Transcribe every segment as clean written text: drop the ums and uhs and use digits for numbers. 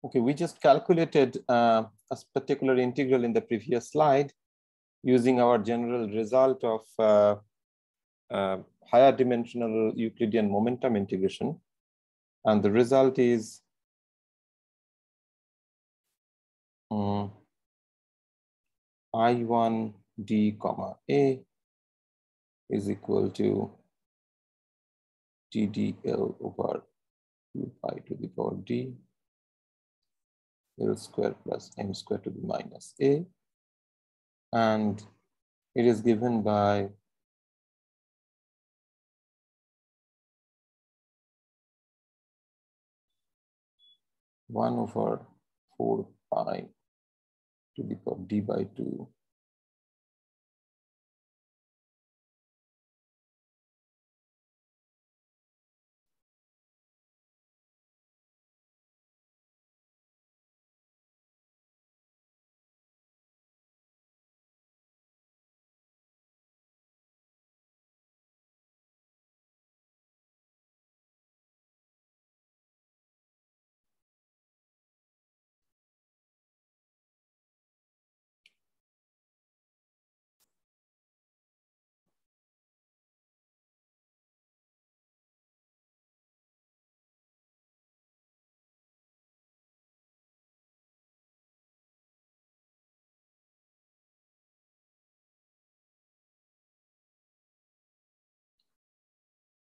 Okay, we just calculated a particular integral in the previous slide using our general result of higher dimensional Euclidean momentum integration. And the result is I1 d comma a is equal to ddl over 2 pi to the power d L square plus m square to the minus a, and it is given by one over 4 pi to the power d by 2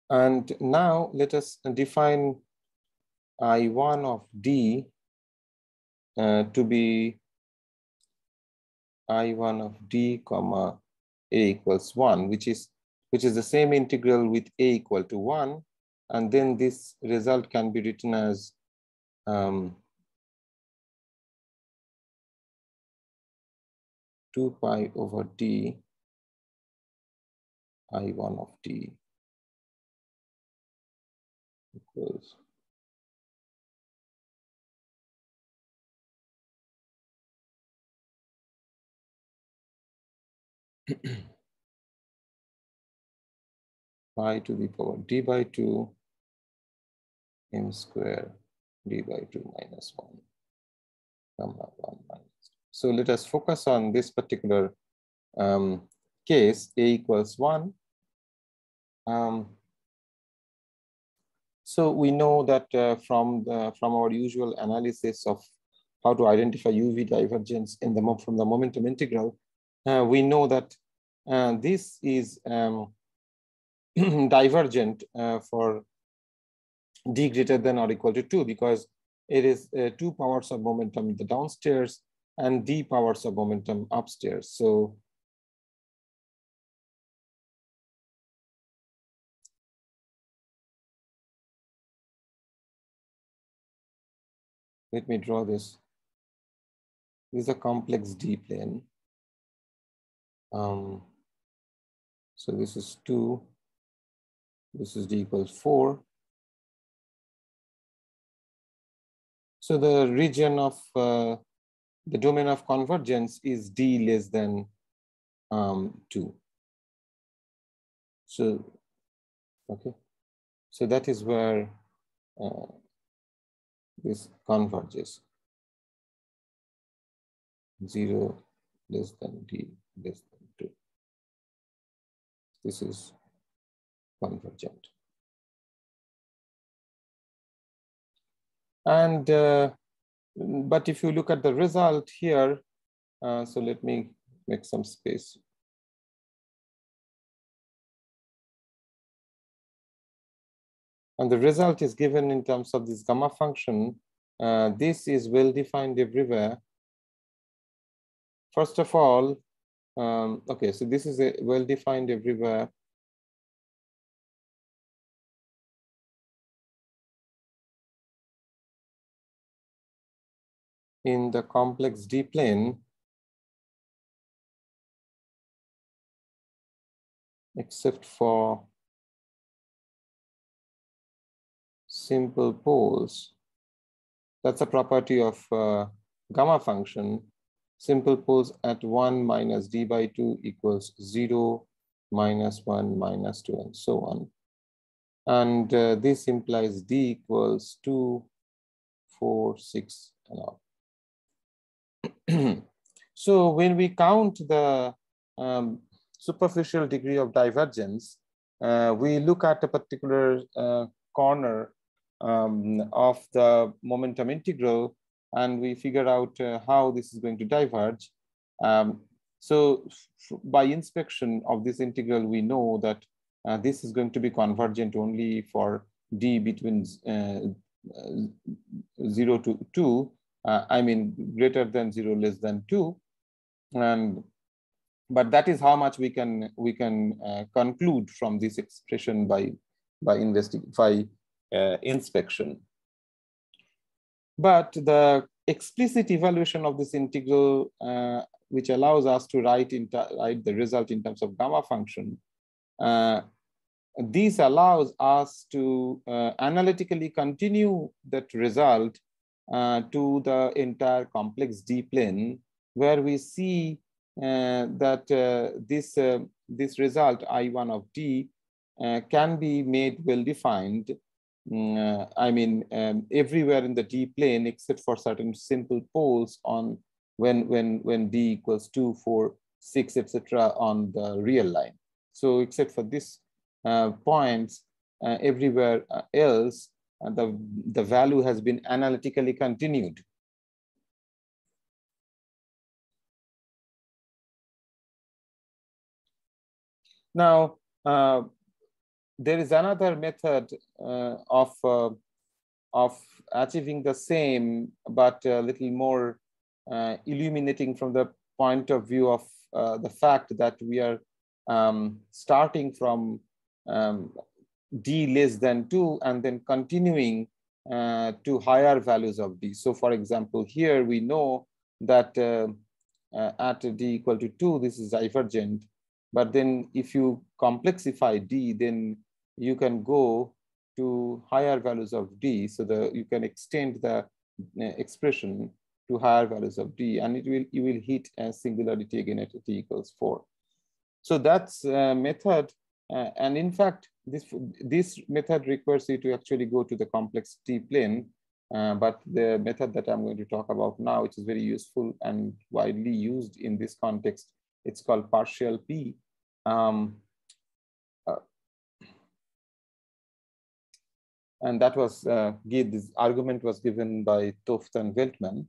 And now let us define I1 of d to be I1 of d comma a equals 1, which is the same integral with a equal to 1. And then this result can be written as 2 pi over d I1 of d equals pi to the power d by 2 m square d by 2 minus 1 comma 1 minus 2. So let us focus on this particular case, a equals 1. So we know that from our usual analysis of how to identify UV divergence in from the momentum integral, we know that this is divergent for d greater than or equal to 2, because it is 2 powers of momentum in the downstairs and d powers of momentum upstairs. So let me draw this. This is a complex d plane. So this is 2. This is d equals 4. So the region of the domain of convergence is d less than 2. So, okay. So that is where this converges. 0 less than d less than 2. This is convergent. And but if you look at the result here, so let me make some space. And the result is given in terms of this gamma function. This is well defined everywhere. First of all, okay, so this is a well defined everywhere. In the complex D plane, except for simple poles. That's a property of gamma function. Simple poles at 1 minus d by 2 equals 0, minus 1, minus 2, and so on. And this implies d equals 2, 4, 6, So when we count the superficial degree of divergence, we look at a particular corner of the momentum integral, and we figure out how this is going to diverge. So by inspection of this integral, we know that this is going to be convergent only for d between 0 to 2, I mean greater than 0, less than 2. But that is how much we can conclude from this expression by inspection. But the explicit evaluation of this integral, which allows us to write the result in terms of gamma function, this allows us to analytically continue that result to the entire complex D plane, where we see that this result I1 of D can be made well defined. I mean, everywhere in the D plane except for certain simple poles on when D equals 2, 4, 6, etc. on the real line. So except for this points, everywhere else, the value has been analytically continued. Now, there is another method of achieving the same, but a little more illuminating from the point of view of the fact that we are starting from D less than 2 and then continuing to higher values of D. So for example, here we know that at D equal to 2, this is divergent. But then if you complexify D, then you can go to higher values of D, so that you can extend the expression to higher values of D, and you will hit a singularity again at T equals 4. So that's a method, and in fact, this method requires you to actually go to the complex T plane. But the method that I'm going to talk about now, which is very useful and widely used in this context, it's called partial P. And that was this argument was given by Hooft and Veltman.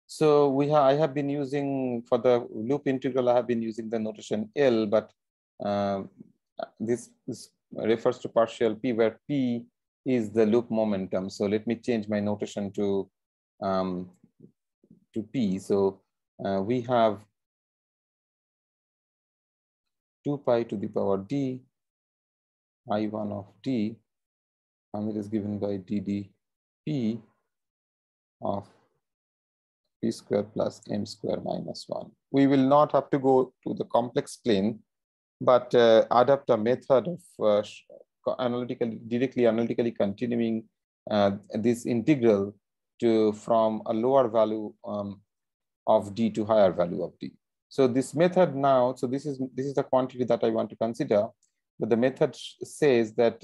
So I have been using, for the loop integral, I have been using the notation L, but this refers to partial P, where P is the loop momentum. So let me change my notation to P. So we have 2 pi to the power D, I1 of D, and it is given by ddP of P square plus M square minus 1. We will not have to go to the complex plane, but adopt a method of directly analytically continuing this integral from a lower value of D to higher value of D. So this method now, so this is the quantity that I want to consider, but the method says that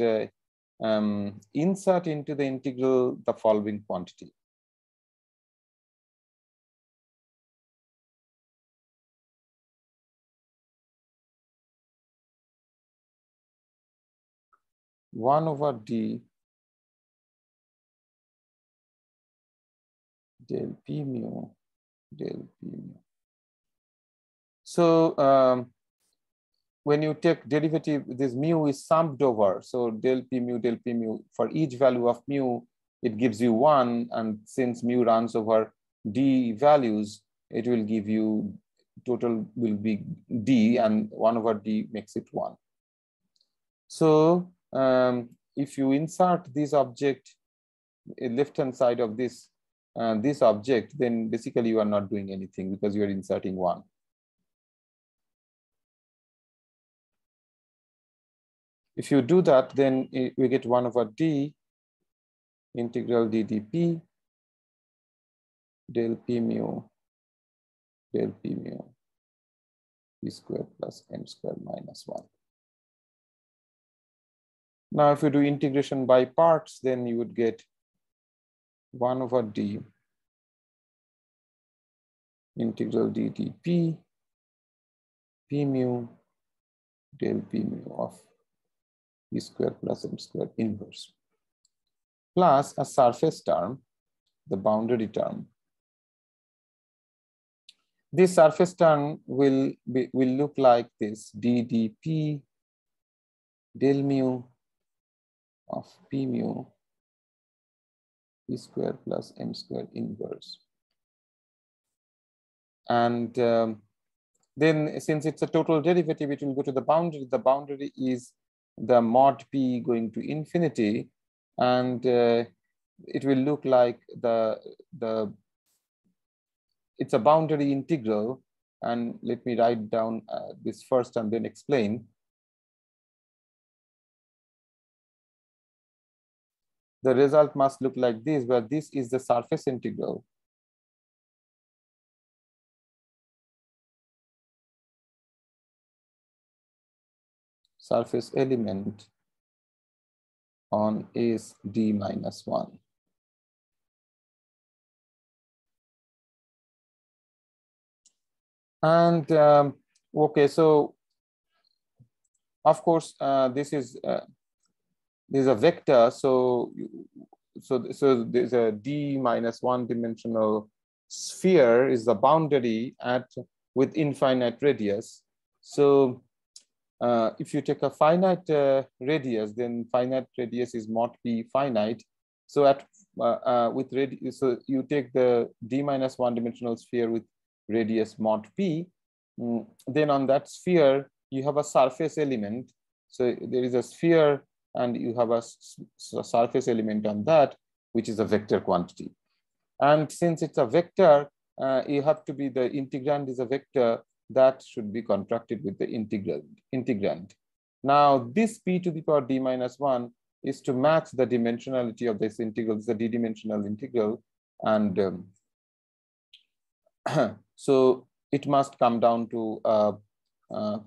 insert into the integral the following quantity. One over D del P mu del P mu. So when you take derivative, this mu is summed over. So del P mu, for each value of mu, it gives you 1. And since mu runs over D values, it will give you, total will be D, and 1 over D makes it 1. So if you insert this object, left-hand side of this this object, then basically you are not doing anything because you are inserting 1. If you do that, then we get 1 over d integral d dp del p mu p squared plus m squared minus 1. Now, if you do integration by parts, then you would get 1 over d integral d dp p mu del p mu of p squared plus m squared inverse, plus a surface term, the boundary term. This surface term will look like this: d dp del mu of p mu p squared plus m squared inverse. And then, since it's a total derivative, it will go to the boundary. The boundary is the mod p going to infinity, and it will look like it's a boundary integral. And let me write down this first and then explain. The result must look like this, where this is the surface integral. Surface element on is d minus 1. And okay, so of course this is a vector, so there's a d minus 1 dimensional sphere is the boundary with infinite radius. So if you take a finite radius, then finite radius is mod p finite. So so you take the d minus 1 dimensional sphere with radius mod p. Then on that sphere you have a surface element. So there is a sphere, and you have a surface element on that, which is a vector quantity. And since it's a vector, you have to be the integrand is a vector that should be contracted with the integrand. Now, this p to the power d minus 1 is to match the dimensionality of this integral. It's a d-dimensional integral, and so it must come down to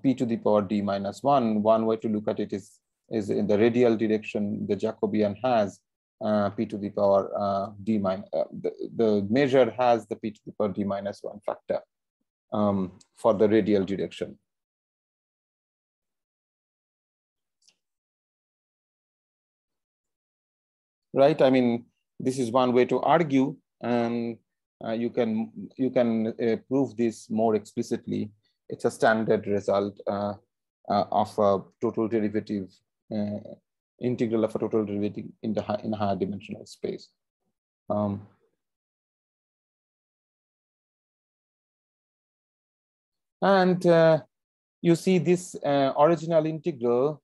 p to the power d minus 1. One way to look at it is in the radial direction. The Jacobian has p to the power d minus. The measure has the p to the power d minus 1 factor for the radial direction. Right? I mean, this is one way to argue, and you can prove this more explicitly. It's a standard result of a total derivative integral of a total derivative in a higher dimensional space. And you see this original integral.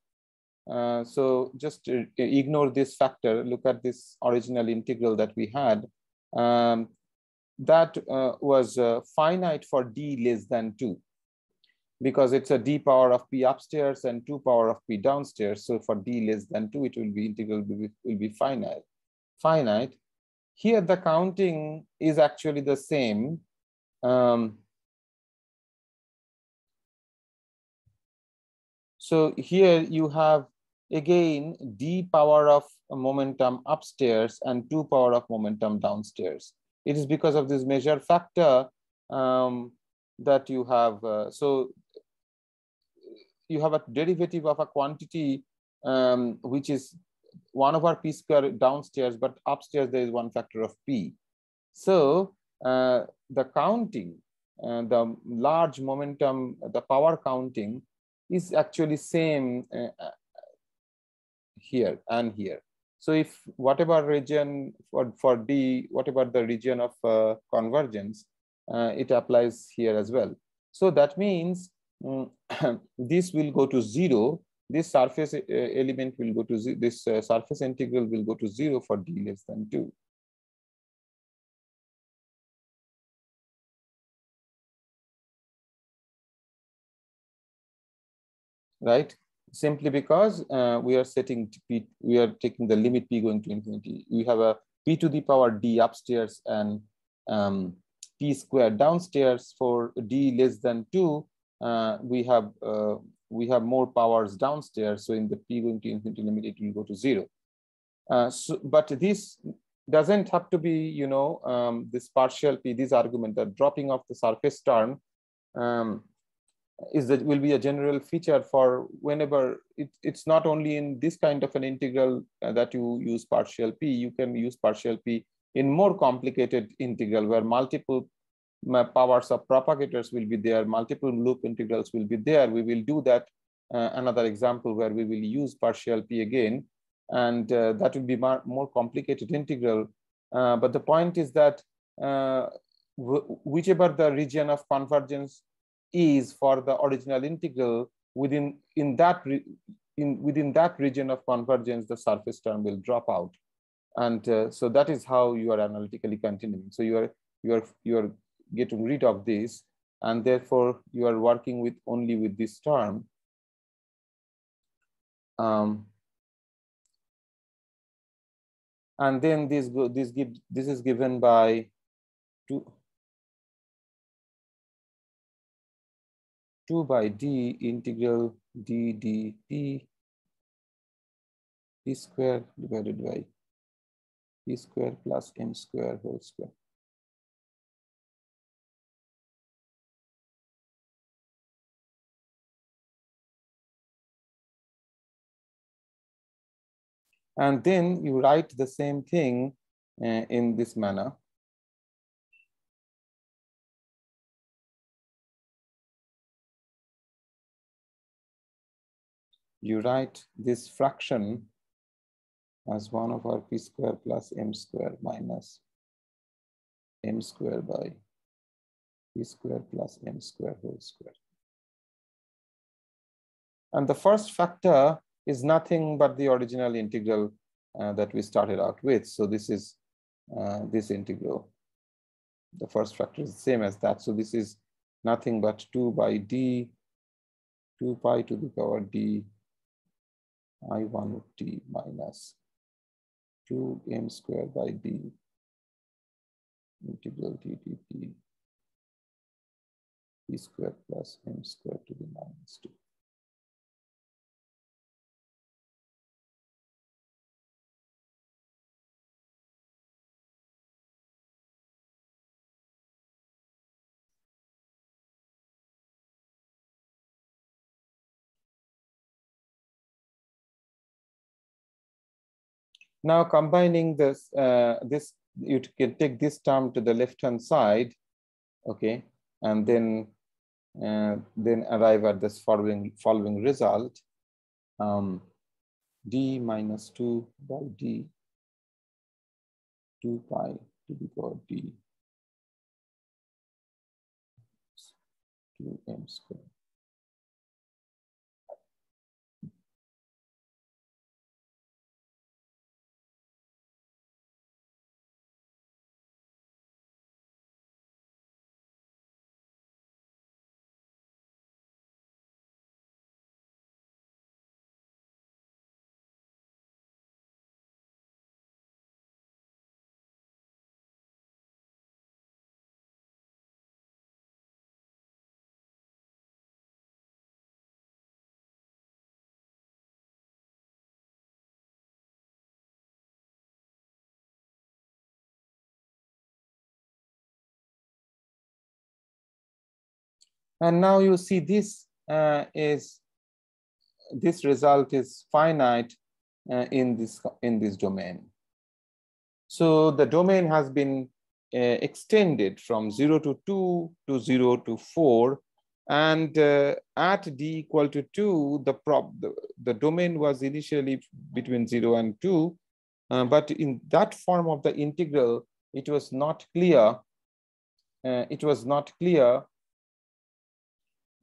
So just ignore this factor. Look at this original integral that we had. That was finite for d less than 2, because it's a d power of p upstairs and 2 power of p downstairs. So for d less than 2, it will be integral will be finite. Here the counting is actually the same. So here you have again d power of momentum upstairs and 2 power of momentum downstairs. It is because of this measure factor that you have. So you have a derivative of a quantity which is 1 over p square downstairs, but upstairs there is 1 factor of p. So the counting, the large momentum, the power counting is actually same here and here. So if whatever region for D, whatever the region of convergence, it applies here as well. So that means this will go to 0. This surface element will go to 0. This surface integral will go to 0 for D less than 2. right? Simply because we are taking the limit p going to infinity. We have a p to the power d upstairs and p squared downstairs. For d less than 2, we have more powers downstairs. So in the p going to infinity limit, it will go to 0. But this doesn't have to be, you know, this partial p, this argument, the dropping of the surface term will be a general feature for whenever it's not only in this kind of an integral that you use partial p. You can use partial p in more complicated integral where multiple powers of propagators will be there, multiple loop integrals will be there. We will do that another example where we will use partial p again, and that will be more complicated integral. But the point is that whichever the region of convergence is for the original integral, within that region of convergence, the surface term will drop out, and so that is how you are analytically continuing. So you are getting rid of this, and therefore you are working with only with this term. And then this is given by 2 by d integral d dt p square divided by p square plus m square whole square. And then you write the same thing in this manner. You write this fraction as 1 over p square plus m square minus m square by p square plus m square whole square. And the first factor is nothing but the original integral that we started out with. So this is this integral. The first factor is the same as that. So this is nothing but 2 by d 2 pi to the power d I1 t minus 2 m square by d integral d dt p square plus m square to the minus 2. Now combining this, you can take this term to the left-hand side, okay, and then arrive at this following result: d minus 2 by d 2 pi to the power d 2m square. And now you see this this result is finite in this domain. So the domain has been extended from 0 to 2 to 0 to 4, and at d equal to 2, the domain was initially between 0 and 2, but in that form of the integral, it was not clear.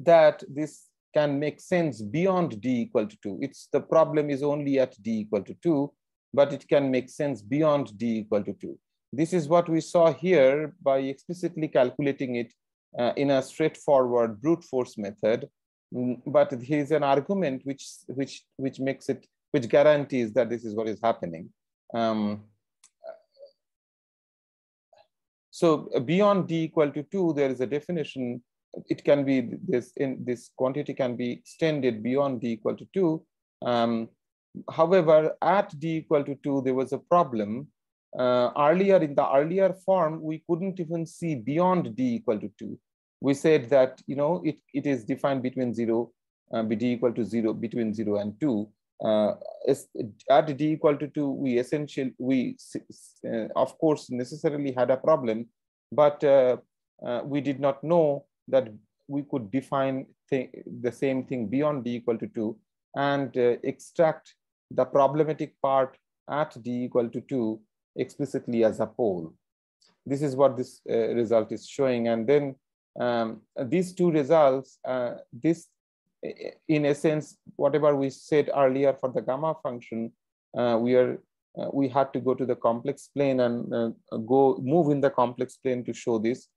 That this can make sense beyond d equal to 2. The problem is only at d equal to 2, but it can make sense beyond d equal to 2. This is what we saw here by explicitly calculating it in a straightforward brute force method. But here is an argument which makes it, which guarantees that this is what is happening. So beyond d equal to 2, there is a definition. It can be this quantity can be extended beyond d equal to 2. However, at d equal to 2, there was a problem. Earlier, in the earlier form, we couldn't even see beyond d equal to 2. We said that, you know, it is defined between 0, d equal to 0, between 0 and 2. At d equal to 2, we of course necessarily had a problem, but we did not know that we could define the same thing beyond d equal to 2 and extract the problematic part at d equal to 2 explicitly as a pole. This is what this result is showing. And then these two results, in essence, whatever we said earlier for the gamma function, we had to go to the complex plane and move in the complex plane to show this,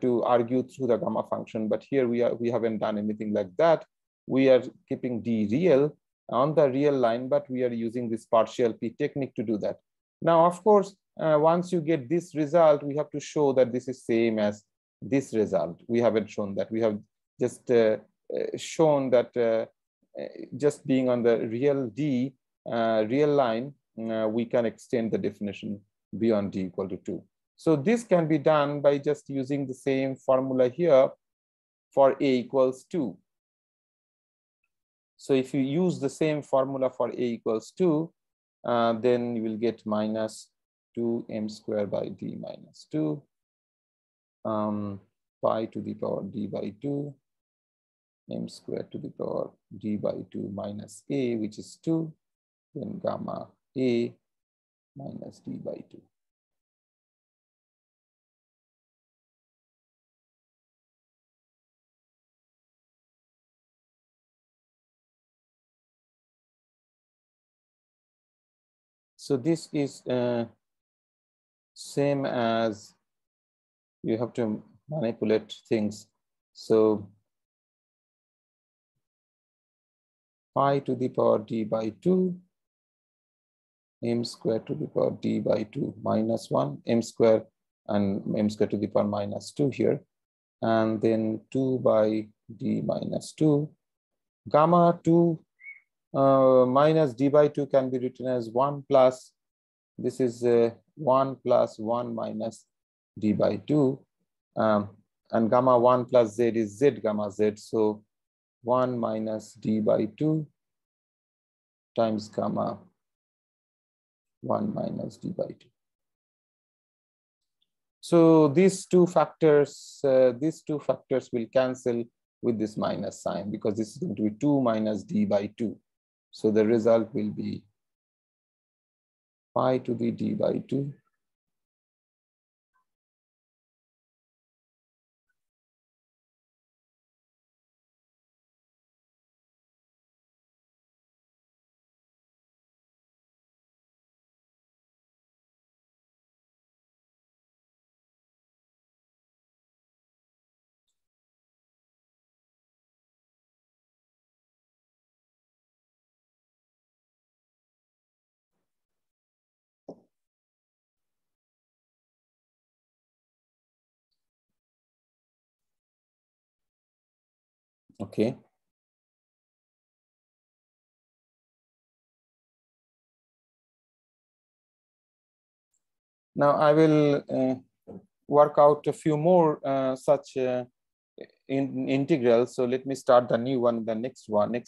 to argue through the gamma function. But here we haven't done anything like that. We are keeping d real on the real line, but we are using this partial p technique to do that. Now, of course, once you get this result, we have to show that this is same as this result. We haven't shown that. We have just shown that just being on the real d, real line, we can extend the definition beyond d equal to 2. So this can be done by just using the same formula here for a equals 2. So if you use the same formula for a equals 2, then you will get minus 2m squared by d minus 2, pi to the power d by 2, m squared to the power d by 2 minus a, which is 2, then gamma a minus d by 2. So this is same as you have to manipulate things. So pi to the power d by 2, m squared to the power d by 2 minus 1, m squared and m squared to the power minus 2 here, and then 2 by d minus 2. Gamma 2 minus d by 2 can be written as 1 plus, this is 1 plus 1 minus d by 2. And gamma 1 plus z is z gamma z. So 1 minus d by 2 times gamma 1 minus d by 2. So these two factors will cancel with this minus sign, because this is going to be 2 minus d by 2. So the result will be pi to the d by 2 Okay. Now I will work out a few more such integrals. So let me start the new one, the next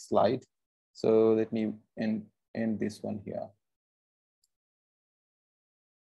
slide. So let me end this one here.